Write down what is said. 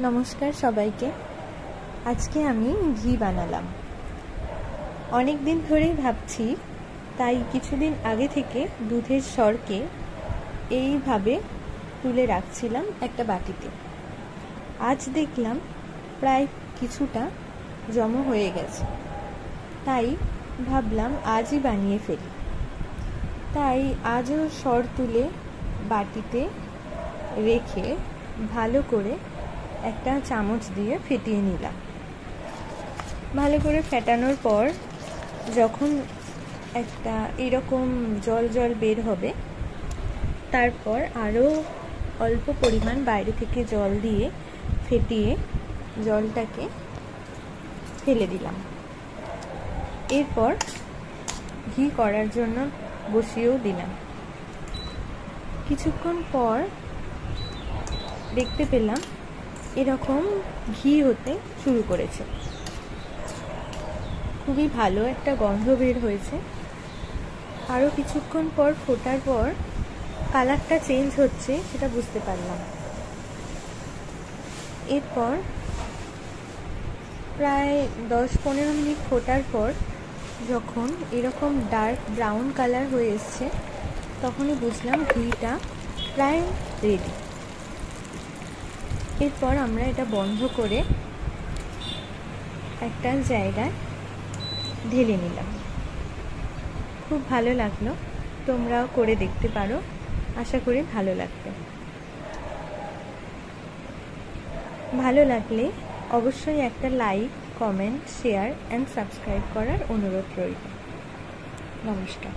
নমস্কার সবাইকে। আজকে আমি ঘি বানালাম। অনেক দিন ধরেই ভাবছি, তাই কিছুদিন আগে থেকে দুধের সরকে এইভাবে তুলে রাখছিলাম একটা বাটিতে। আজ দেখলাম প্রায় কিছুটা জমা হয়ে গেছে, তাই ভাবলাম আজই বানিয়ে ফেলি। তাই আজও সর তুলে বাটিতে রেখে ভালো করে একটা চামচ দিয়ে ফেটিয়ে নিলাম। ভালো করে ফেটানোর পর যখন একটা এরকম জল জল বের হবে, তারপর আরও অল্প পরিমাণ বাইরে থেকে জল দিয়ে ফেটিয়ে জলটাকে ফেলে দিলাম। এরপর ঘি করার জন্য বসিয়েও দিলাম। কিছুক্ষণ পর দেখতে পেলাম এরকম ঘি হতে শুরু করেছে। খুবই ভালো একটা গন্ধ বের হয়েছে। আরও কিছুক্ষণ পর ফোটার পর কালারটা চেঞ্জ হচ্ছে, সেটা বুঝতে পারলাম। এরপর প্রায় 10-15 মিনিট ফোটার পর যখন এরকম ডার্ক ব্রাউন কালার হয়ে এসছে, তখনই বুঝলাম ঘিটা প্রায় রেডি। এরপর আমরা এটা বন্ধ করে একটা জায়গায় ঢেলে নিলাম। খুব ভালো লাগলো, তোমরাও করে দেখতে পারো, আশা করি ভালো লাগবে। ভালো লাগলে অবশ্যই একটা like, comment, share and subscribe করার অনুরোধ রইল। নমস্কার।